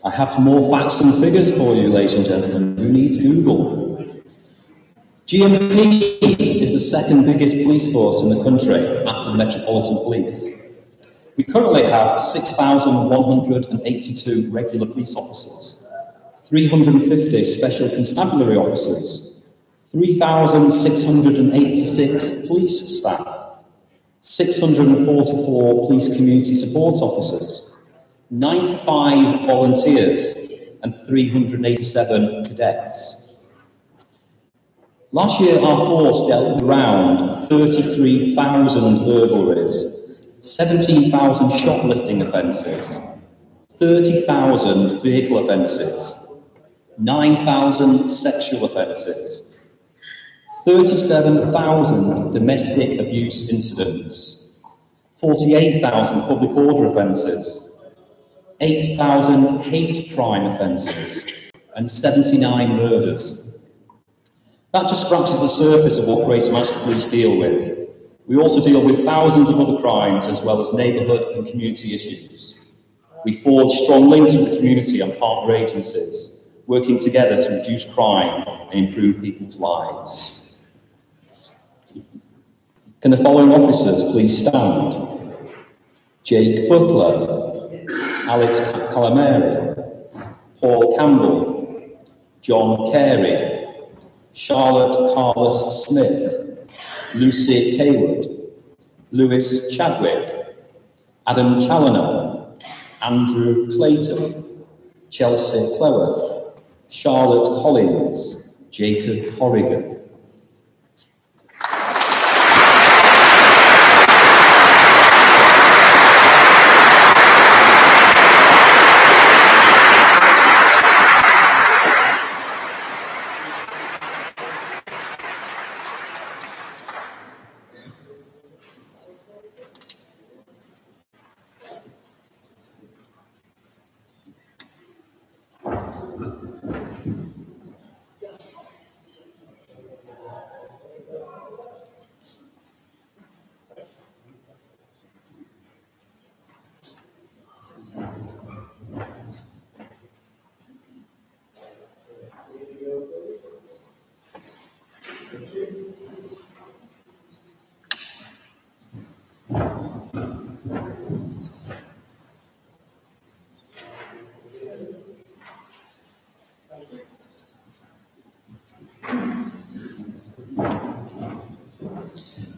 I have more facts and figures for you, ladies and gentlemen. Who needs Google? GMP is the second biggest police force in the country after the Metropolitan Police. We currently have 6,182 regular police officers, 350 special constabulary officers, 3,686 police staff, 644 police community support officers, 95 volunteers, and 387 cadets. Last year, our force dealt with around 33,000 burglaries, 17,000 shoplifting offences, 30,000 vehicle offences, 9,000 sexual offences, 37,000 domestic abuse incidents, 48,000 public order offences, 8,000 hate crime offences, and 79 murders. That just scratches the surface of what Greater Manchester Police deal with. We also deal with thousands of other crimes as well as neighbourhood and community issues. We forge strong links with the community and partner agencies, working together to reduce crime and improve people's lives. Can the following officers please stand? Jake Butler, Alex Calamari, Paul Campbell, John Carey, Charlotte Carlos Smith, Lucy Kaywood, Lewis Chadwick, Adam Challoner, Andrew Clayton, Chelsea Cleworth, Charlotte Collins, Jacob Corrigan.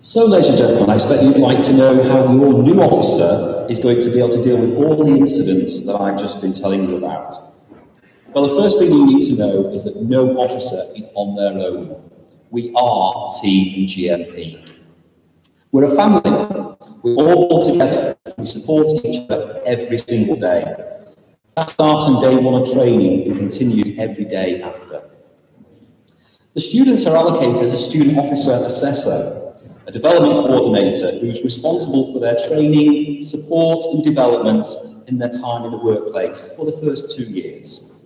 So, ladies and gentlemen, I expect you'd like to know how your new officer is going to be able to deal with all the incidents that I've just been telling you about. Well, the first thing you need to know is that no officer is on their own. We are Team GMP. We're a family. We all pull together. We support each other every single day. That starts on day one of training and continues every day after. The students are allocated a student officer assessor, a development coordinator who's responsible for their training, support and development in their time in the workplace for the first 2 years.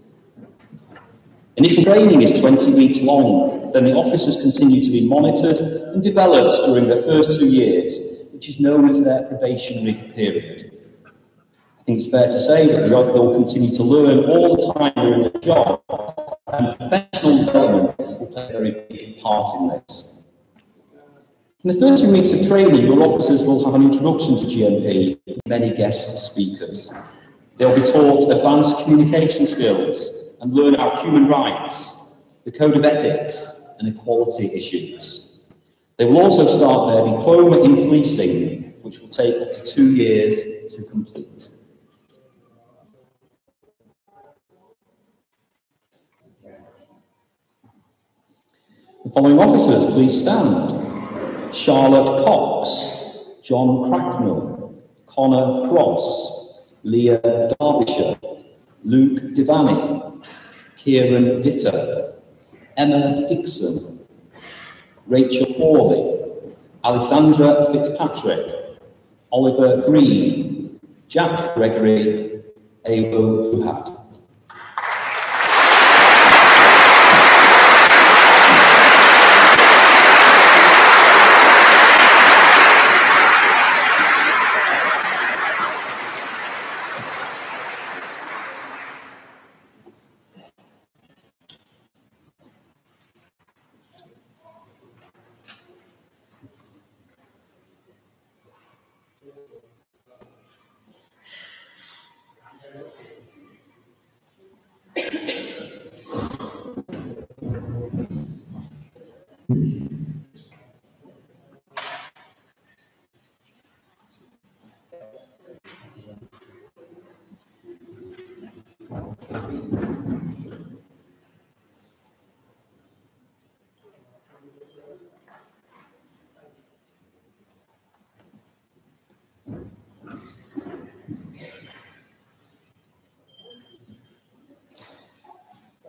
Initial training is 20 weeks long, then the officers continue to be monitored and developed during their first 2 years, which is known as their probationary period. think it's fair to say that they'll continue to learn all the time they're in the job, and professional development will play a very big part in this. In the first 2 weeks of training, your officers will have an introduction to GMP with many guest speakers. They'll be taught advanced communication skills and learn about human rights, the code of ethics, and equality issues. They will also start their diploma in policing, which will take up to 2 years to complete. The following officers, please stand. Charlotte Cox, John Cracknell, Connor Cross, Leah Derbyshire, Luke Devani, Kieran Bitter, Emma Dixon, Rachel Forley, Alexandra Fitzpatrick, Oliver Green, Jack Gregory, Awo Guhat.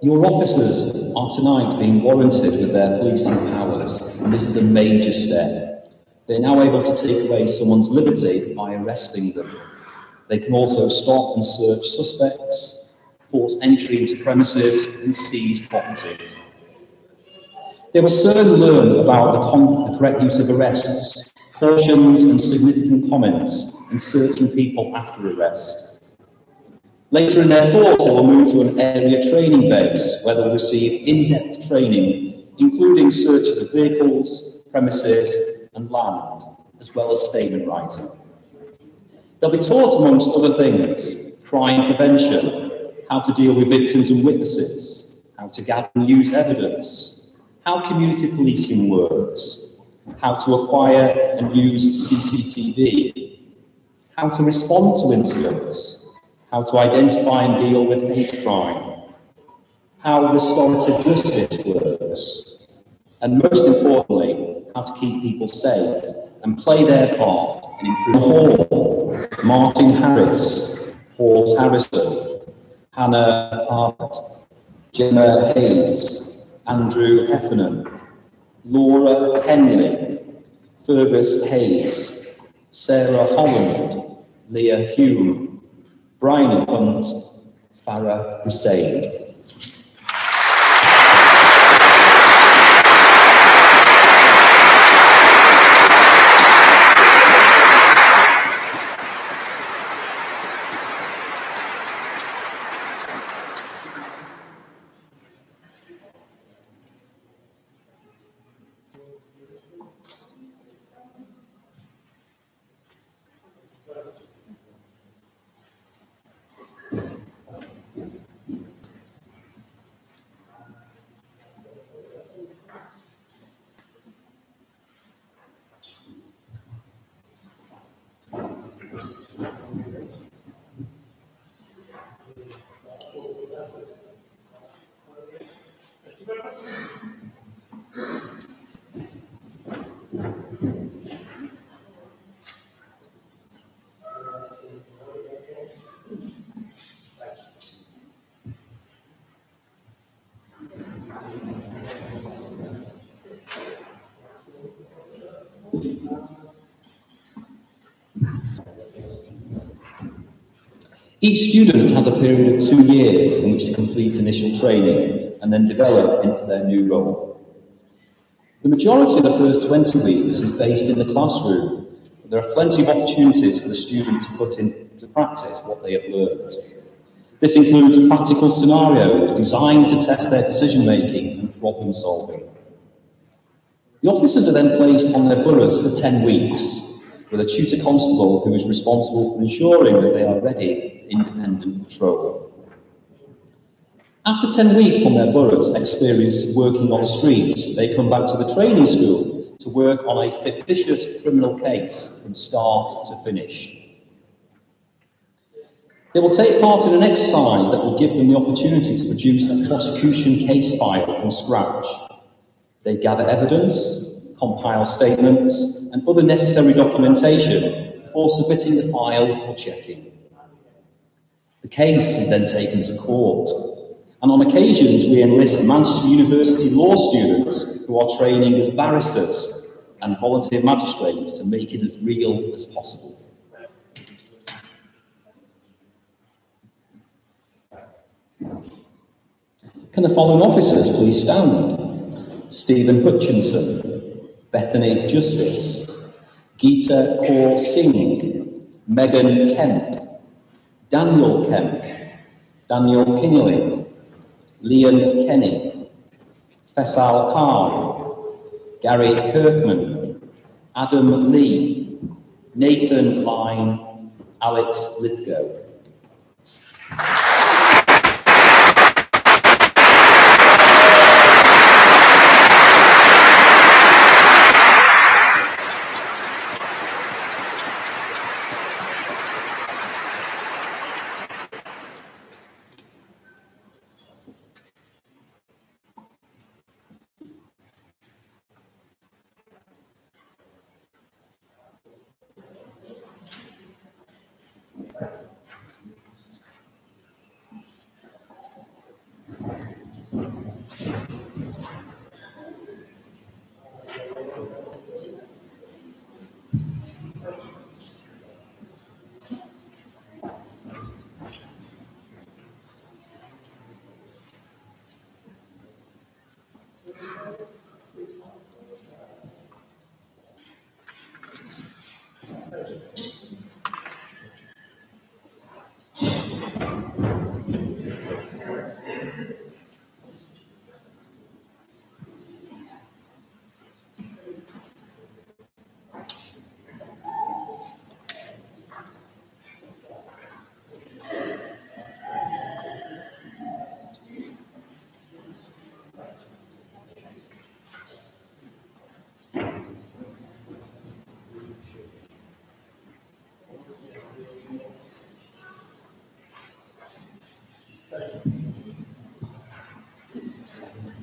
Your officers are tonight being warranted with their policing powers, and this is a major step. They're now able to take away someone's liberty by arresting them. They can also stop and search suspects, force entry into premises, and seize property. They will soon learn about the correct use of arrests, cautions and significant comments, and searching people after arrest. Later in their course, they will move to an area training base where they'll receive in-depth training, including searches of vehicles, premises, and land, as well as statement writing. They'll be taught, amongst other things, crime prevention, how to deal with victims and witnesses, how to gather and use evidence, how community policing works, how to acquire and use CCTV, how to respond to incidents, how to identify and deal with hate crime, how restorative justice works, and most importantly, how to keep people safe and play their part in improving Hall, Martin Harris, Paul Harrison, Hannah Hart, Gemma Hayes, Andrew Heffernan, Laura Henley, Fergus Hayes, Sarah Holland, Leah Hume, Brian Hunt, Farah Hussain. Each student has a period of 2 years in which to complete initial training and then develop into their new role. The majority of the first 20 weeks is based in the classroom, but there are plenty of opportunities for the student to put into practice what they have learned. This includes practical scenarios designed to test their decision-making and problem-solving. The officers are then placed on their boroughs for 10 weeks, with a tutor constable who is responsible for ensuring that they are ready for independent patrol. After 10 weeks on their boroughs, experience working on the streets, they come back to the training school to work on a fictitious criminal case from start to finish. They will take part in an exercise that will give them the opportunity to produce a prosecution case file from scratch. They gather evidence, compile statements, and other necessary documentation before submitting the file for checking. The case is then taken to court, and on occasions we enlist Manchester University law students who are training as barristers and volunteer magistrates to make it as real as possible. Can the following officers please stand? Stephen Hutchinson, Bethany Justice, Geeta Kaur Singh, Megan Kemp, Daniel Kemp, Daniel Kingley, Liam Kenny, Faisal Khan, Gary Kirkman, Adam Lee, Nathan Line, Alex Lithgow.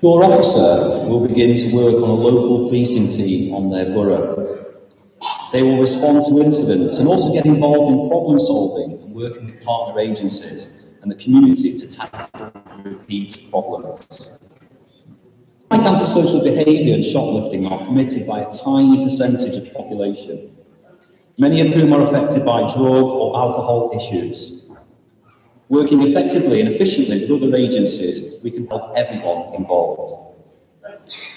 Your officer will begin to work on a local policing team on their borough. They will respond to incidents and also get involved in problem solving and working with partner agencies and the community to tackle repeat problems. Like antisocial behaviour and shoplifting are committed by a tiny percentage of the population, many of whom are affected by drug or alcohol issues. Working effectively and efficiently with other agencies, we can help everyone involved.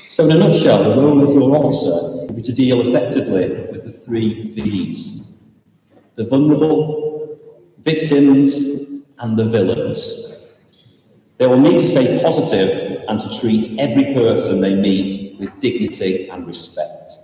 So in a nutshell, the role of your officer will be to deal effectively with the 3 V's: the vulnerable, victims, and the villains. They will need to stay positive and to treat every person they meet with dignity and respect.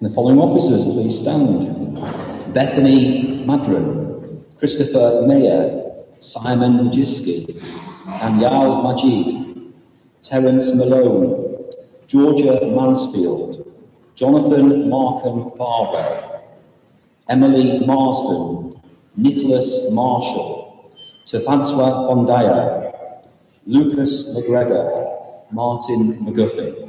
And the following officers please stand: Bethany Madron, Christopher Mayer, Simon Majiski, Danielle Majid, Terence Malone, Georgia Mansfield, Jonathan Markham Barwell, Emily Marsden, Nicholas Marshall, Tafantwa Ondaya, Lucas McGregor, Martin McGuffey.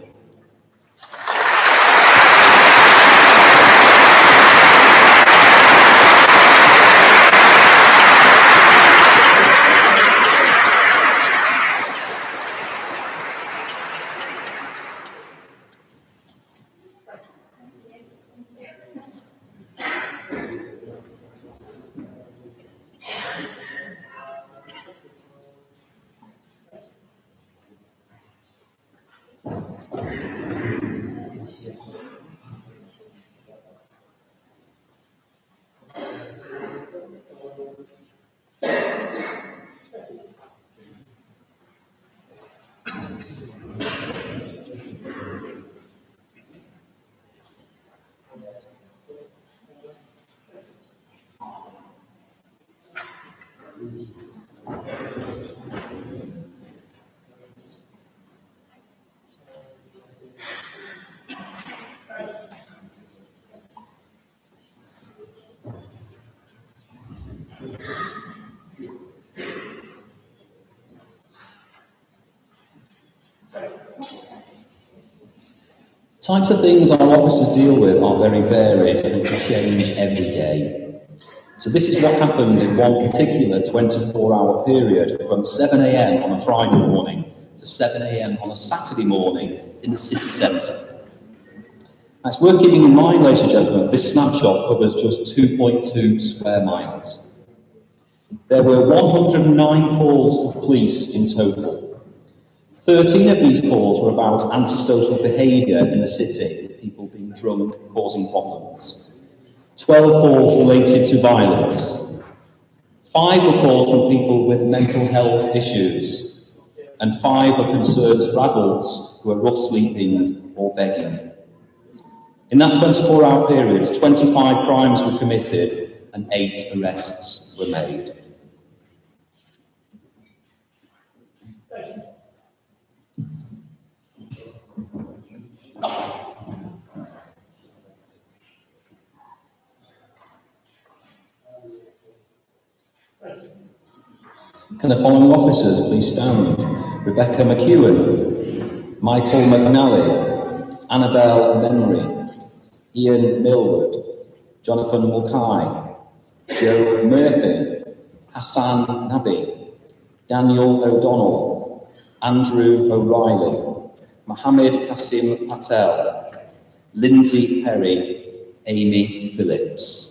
Types of things our officers deal with are very varied and can change every day. So this is what happened in one particular 24-hour period from 7 a.m. on a Friday morning to 7 a.m. on a Saturday morning in the city centre. It's worth keeping in mind, ladies and gentlemen, this snapshot covers just 2.2 square miles. There were 109 calls to the police in total. 13 of these calls were about antisocial behaviour in the city, people being drunk, causing problems. 12 calls related to violence. 5 were calls from people with mental health issues. And 5 were concerns for adults who are rough sleeping or begging. In that 24-hour period, 25 crimes were committed and 8 arrests were made. Can the following officers please stand? Rebecca McEwen, Michael McNally, Annabelle Memory, Ian Millward, Jonathan Mulcahy, Joe Murphy, Hassan Nabi, Daniel O'Donnell, Andrew O'Reilly, Mohammed Kasim Patel, Lindsay Perry, Amy Phillips.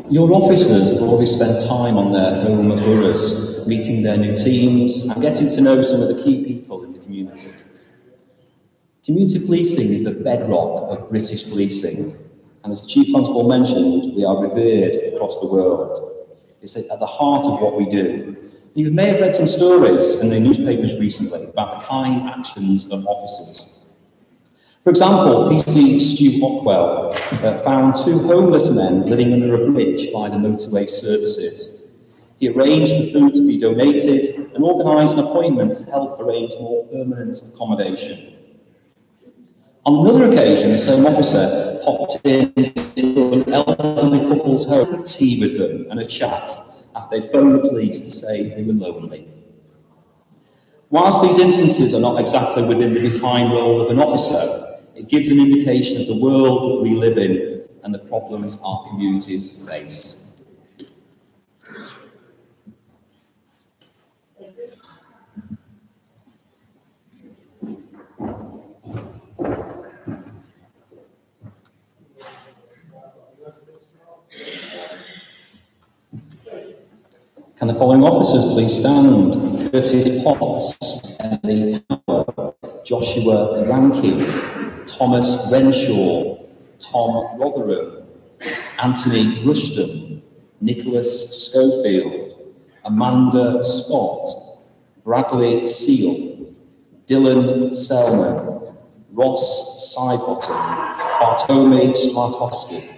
Your officers have already spent time on their home boroughs, meeting their new teams and getting to know some of the key people in the community. Community policing is the bedrock of British policing, and as the Chief Constable mentioned, we are revered across the world. It's at the heart of what we do. You may have read some stories in the newspapers recently about the kind actions of officers. For example, PC Stu Hockwell found 2 homeless men living under a bridge by the motorway services. He arranged for food to be donated and organised an appointment to help arrange more permanent accommodation. On another occasion, the same officer popped into an elderly couple's home with tea with them and a chat after they'd phoned the police to say they were lonely. Whilst these instances are not exactly within the defined role of an officer, it gives an indication of the world that we live in and the problems our communities face. Can the following officers please stand? Curtis Potts, Emily Power, Joshua Rankin, Thomas Renshaw, Tom Rotherham, Anthony Rushton, Nicholas Schofield, Amanda Scott, Bradley Seal, Dylan Selman, Ross Sidebottom, Bartomi Smartowski.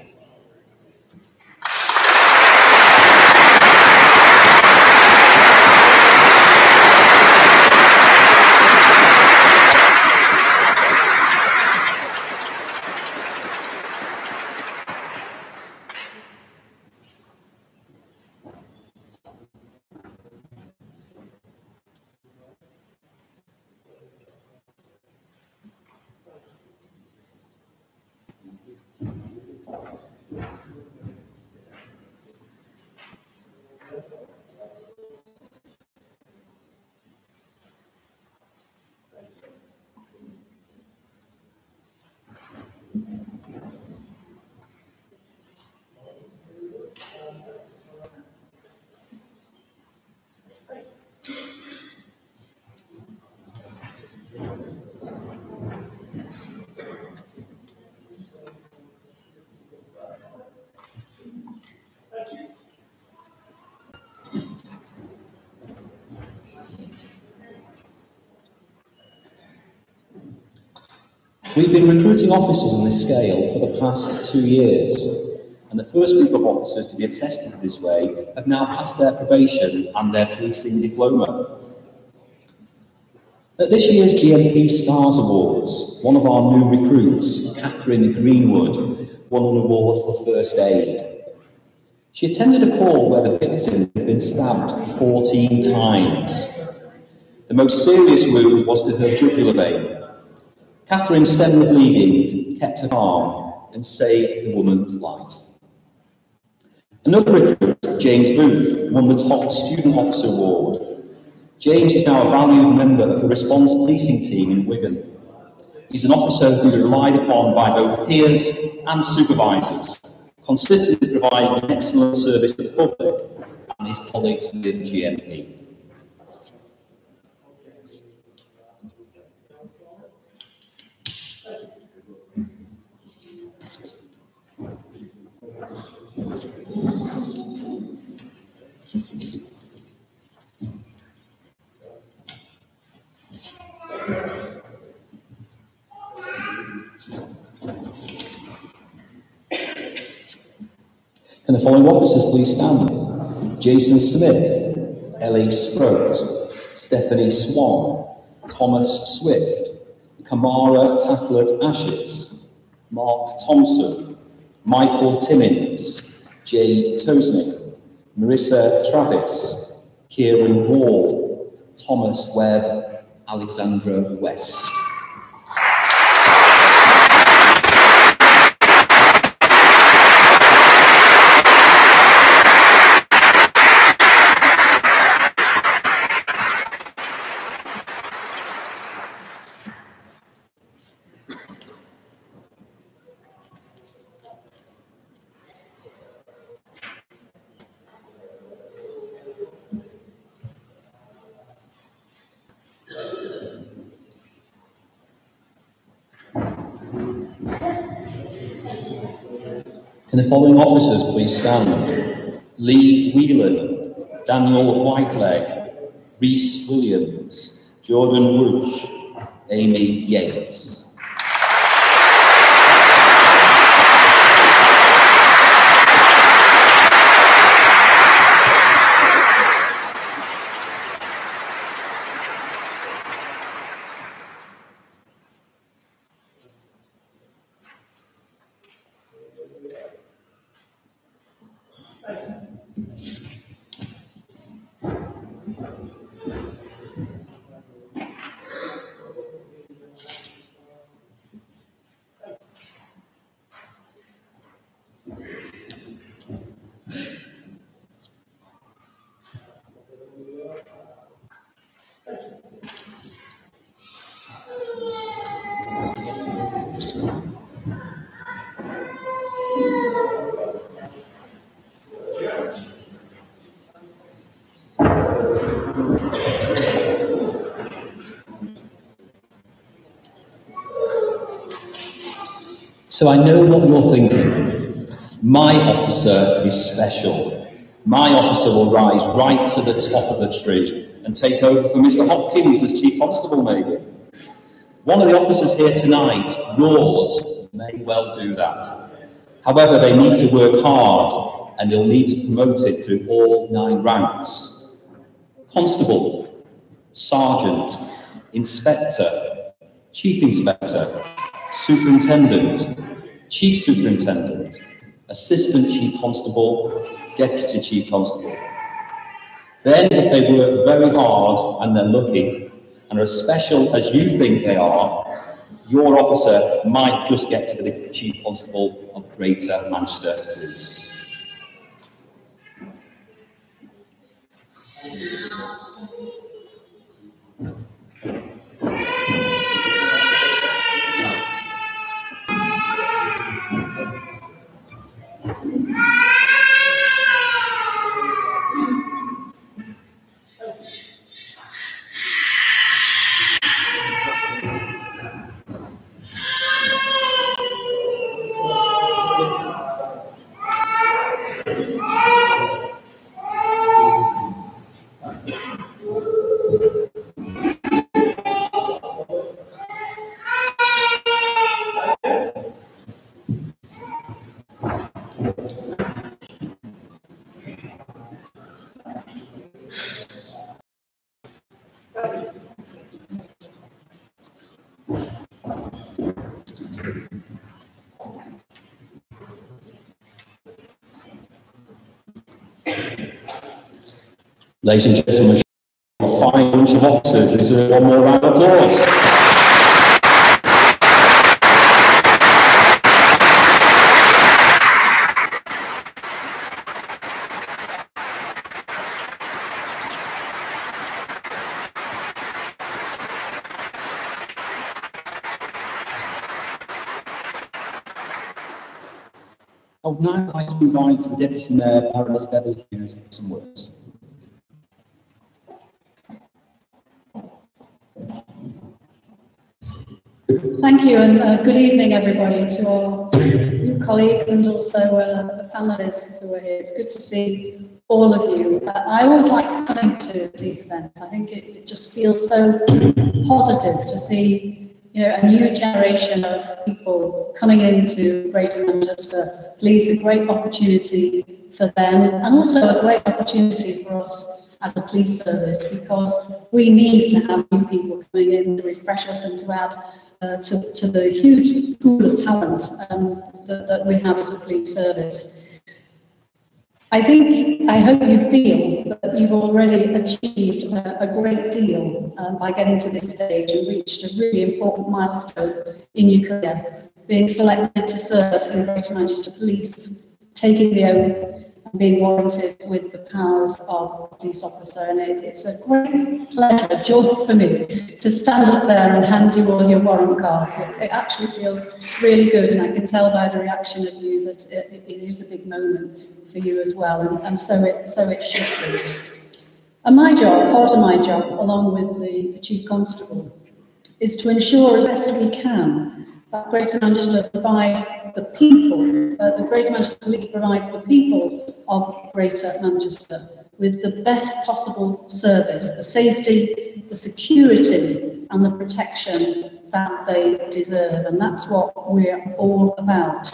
We've been recruiting officers on this scale for the past 2 years, and the first group of officers to be attested this way have now passed their probation and their policing diploma. At this year's GMP Stars Awards, one of our new recruits, Catherine Greenwood, won an award for first aid. She attended a call where the victim had been stabbed 14 times. The most serious wound was to her jugular vein. Catherine stemmed the bleeding, kept her calm, and saved the woman's life. Another recruit, James Booth, won the Top Student Officer Award. James is now a valued member of the Response Policing Team in Wigan. He's an officer who is relied upon by both peers and supervisors, consistently providing an excellent service to the public and his colleagues within GMP. Can the following officers please stand? Jason Smith, Ellie Sproat, Stephanie Swan, Thomas Swift, Kamara Tacklet Ashes, Mark Thompson, Michael Timmins, Jade Tosnick, Marissa Travis, Kieran Wall, Thomas Webb, Alexandra West. Can the following officers please stand? Lee Whelan, Daniel Whiteleg, Rhys Williams, Jordan Rooch, Amy Yates. So I know what you're thinking. My officer is special. My officer will rise right to the top of the tree and take over for Mr. Hopkins as Chief Constable, maybe. One of the officers here tonight, yours, may well do that. However, they need to work hard and they'll need to be promoted through all 9 ranks. Constable, Sergeant, Inspector, Chief Inspector, Superintendent, Chief Superintendent, Assistant Chief Constable, Deputy Chief Constable. Then, if they work very hard and they're lucky, and are as special as you think they are, your officer might just get to be the Chief Constable of Greater Manchester Police. Ladies and gentlemen, a fine bunch of officers deserve one more round of applause. I would now like to invite the Deputy Mayor, Baroness Beverly Hughes, some words. Thank you, and good evening, everybody, to our new colleagues and also the families who are here. It's good to see all of you. I always like coming to these events. I think it just feels so positive to see, a new generation of people coming into Greater Manchester Police. A great opportunity for them, and also a great opportunity for us as a police service, because we need to have new people coming in to refresh us and to add to the huge pool of talent that we have as a police service. I hope you feel that you've already achieved a great deal by getting to this stage and reached a really important milestone in your career, being selected to serve in Greater Manchester Police, taking the oath and being warranted with the powers of a police officer. And it's a great pleasure, a joy for me to stand up there and hand you all your warrant cards. It actually feels really good, and I can tell by the reaction of you that it is a big moment for you as well, and so it should be. And my job, part of my job, along with the Chief Constable, is to ensure as best we can that Greater Manchester provides the people, the Greater Manchester Police provides the people of Greater Manchester with the best possible service, the safety, the security and the protection that they deserve, and that's what we're all about.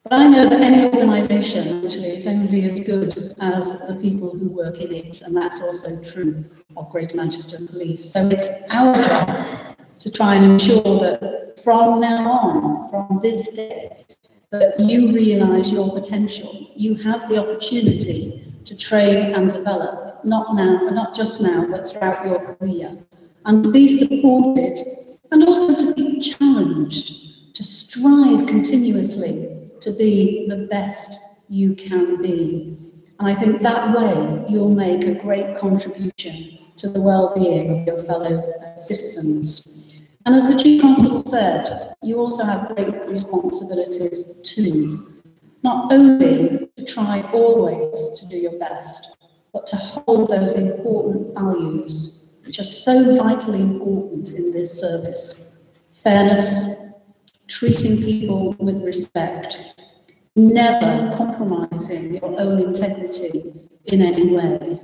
But I know that any organisation actually is only as good as the people who work in it, and that's also true of Greater Manchester Police. So it's our job to try and ensure that from now on, from this day, that you realise your potential. You have the opportunity to train and develop, not just now, but throughout your career, and to be supported, and also to be challenged, to strive continuously to be the best you can be. And I think that way you'll make a great contribution to the well-being of your fellow citizens. And as the Chief Constable said, you also have great responsibilities too. Not only to try always to do your best, but to hold those important values, which are so vitally important in this service. Fairness, treating people with respect, never compromising your own integrity in any way,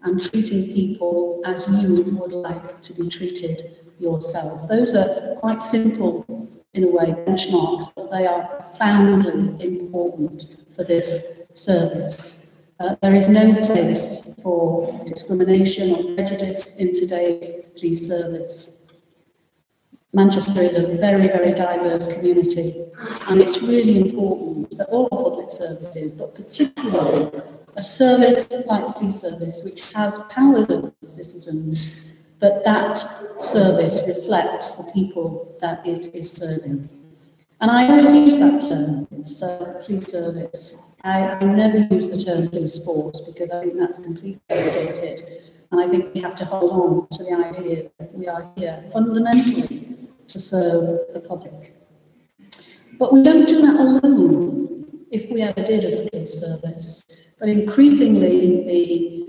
and treating people as you would like to be treated yourself. Those are quite simple, in a way, benchmarks, but they are profoundly important for this service. There is no place for discrimination or prejudice in today's police service. Manchester is a very, very diverse community, and it's really important that all public services, but particularly a service like the police service, which has powers over the citizens, but that service reflects the people that it is serving. And I always use that term, it's police service. I never use the term police force because I think that's completely outdated. And I think we have to hold on to the idea that we are here fundamentally to serve the public. But we don't do that alone, if we ever did as a police service. But increasingly,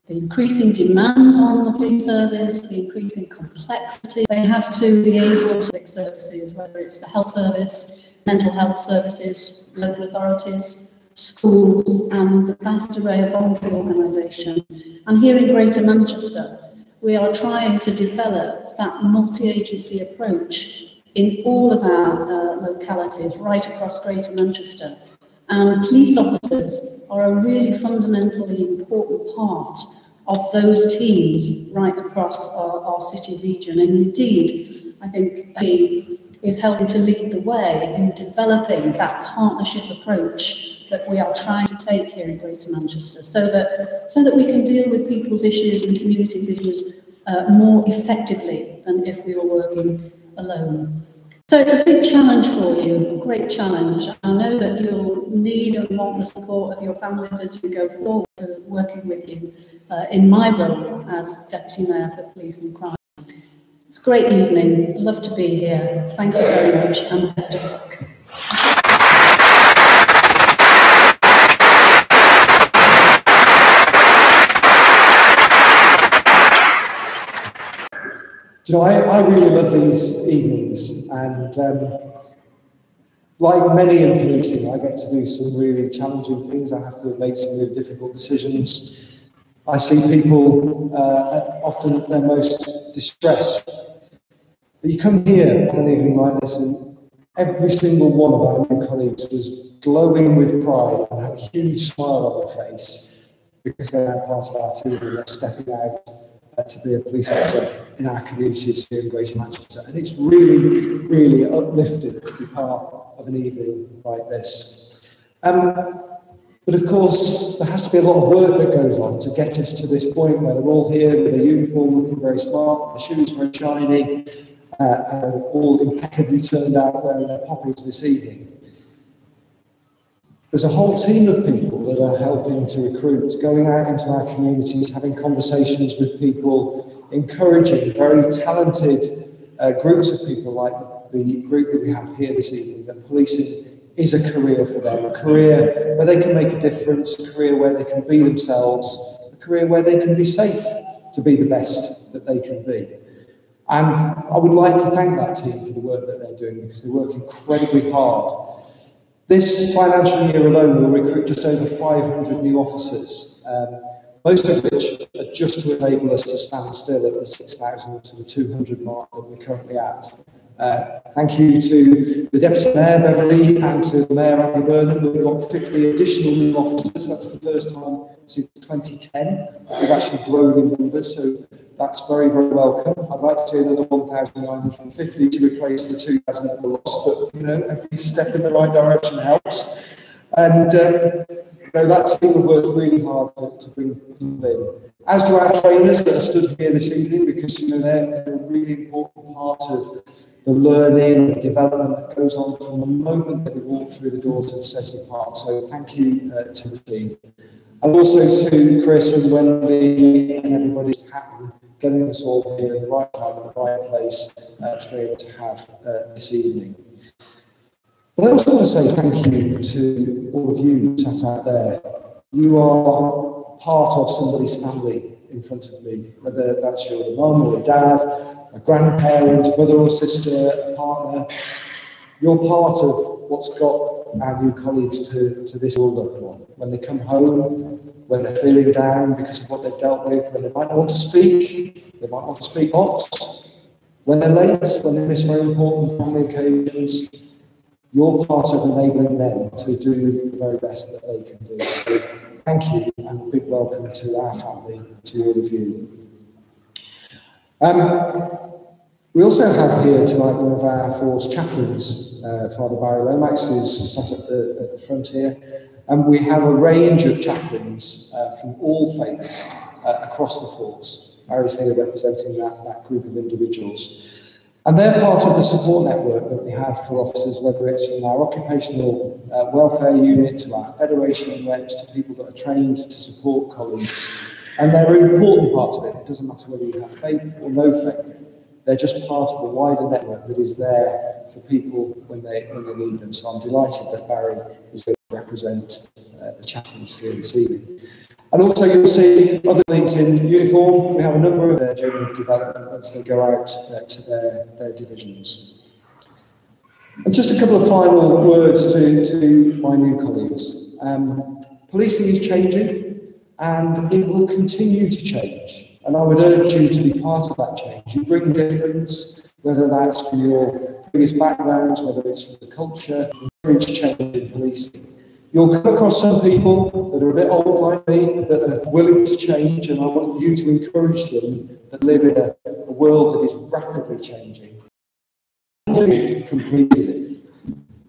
the increasing demands on the police service, the increasing complexity, they have to be able to make services, whether it's the health service, mental health services, local authorities, schools, and the vast array of voluntary organisations. And here in Greater Manchester, we are trying to develop that multi-agency approach in all of our localities right across Greater Manchester. And police officers are a really fundamentally important part of those teams right across our city region. And indeed, I think he is helping to lead the way in developing that partnership approach that we are trying to take here in Greater Manchester, so that we can deal with people's issues and communities' issues more effectively than if we were working alone. So it's a big challenge for you, a great challenge. I know that you'll need and want the support of your families as you go forward working with you in my role as Deputy Mayor for Police and Crime. It's a great evening, love to be here. Thank you very much and best of luck. You know, I really love these evenings, and like many in policing, I get to do some really challenging things. I have to make some really difficult decisions. I see people often at their most distressed. But you come here on an evening like this, and every single one of our new colleagues was glowing with pride and had a huge smile on their face because they're now part of our team and they're stepping out to be a police officer in our communities here in Greater Manchester. And it's really, really uplifting to be part of an evening like this. But of course, there has to be a lot of work that goes on to get us to this point where they're all here with their uniform looking very smart, their shoes very shiny, and all impeccably turned out wearing their poppies this evening. There's a whole team of people that are helping to recruit, going out into our communities, having conversations with people, encouraging very talented groups of people like the group that we have here this evening, that policing is a career for them, a career where they can make a difference, a career where they can be themselves, a career where they can be safe to be the best that they can be. And I would like to thank that team for the work that they're doing, because they work incredibly hard. This financial year alone will recruit just over 500 new officers, most of which are just to enable us to stand still at the 6,000 to the 200 mark that we're currently at. Thank you to the Deputy Mayor, Beverly, and to the Mayor, Andy Burnham. We've got 50 additional new officers. That's the first time since 2010 we've actually grown in numbers, so that's very, very welcome. I'd like to see another 1,950 to replace the 2,000 that were lost, but, you know, every step in the right direction helps. And, you know, that team have worked really hard to bring people in. As do our trainers that are stood here this evening, because, you know, they're a really important part of the learning and development that goes on from the moment that they walk through the doors of Sedgley Park. So thank you to the team. And also to Chris and Wendy and everybody getting us all here in the right time and the right place to be able to have this evening. But I also want to say thank you to all of you sat out there. You are part of somebody's family in front of me, whether that's your mum or a dad, a grandparent, a brother or sister, a partner. You're part of what's got our new colleagues to this loved one. When they come home, when they're feeling down because of what they've dealt with, when they might not want to speak, they might want to speak lots. When they're late, when they miss very important family occasions, you're part of enabling them to do the very best that they can do. So thank you, and a big welcome to our family, to all of you. We also have here tonight one of our force chaplains, Father Barry Lomax, who's sat at the front here. And we have a range of chaplains from all faiths across the force. Barry's here representing that group of individuals. And they're part of the support network that we have for officers, whether it's from our occupational welfare unit to our federation reps to people that are trained to support colleagues. And they're an important part of it. It doesn't matter whether you have faith or no faith. They're just part of a wider network that is there for people when they need them. So I'm delighted that Barry is going to represent the chaplains here this evening. And also you'll see other colleagues in uniform. We have a number of their journey of development as they go out to their divisions. And just a couple of final words to my new colleagues. Policing is changing and it will continue to change. And I would urge you to be part of that change. You bring difference, whether that's from your previous backgrounds, whether it's from the culture, encourage change in policing. You'll come across some people that are a bit old like me, that are willing to change, and I want you to encourage them that live in a world that is rapidly changing. Completely.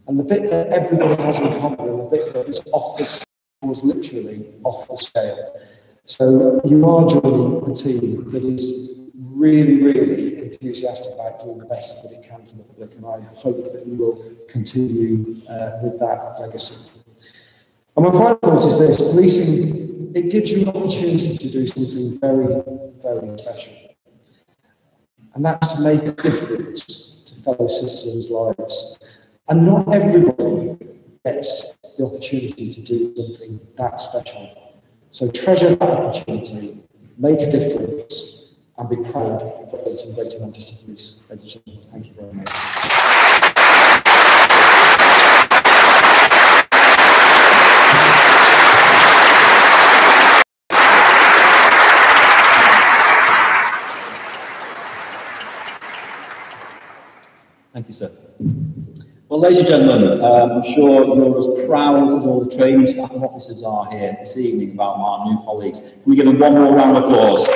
And the bit that everybody has in common, and the bit that is off the scale, was literally off the scale. So you are joining a team that is really, really enthusiastic about doing the best that it can for the public, and I hope that you will continue with that legacy. And my final thought is this: policing, it gives you an opportunity to do something very, very special. And that's to make a difference to fellow citizens' lives. And not everybody gets the opportunity to do something that special. So treasure that opportunity, make a difference, and be proud of representing Greater Manchester Police. Ladies and gentlemen, thank you very much. Thank you, sir. Well, ladies and gentlemen, I'm sure you're as proud as all the training staff and officers are here this evening about our new colleagues. Can we give them one more round of applause?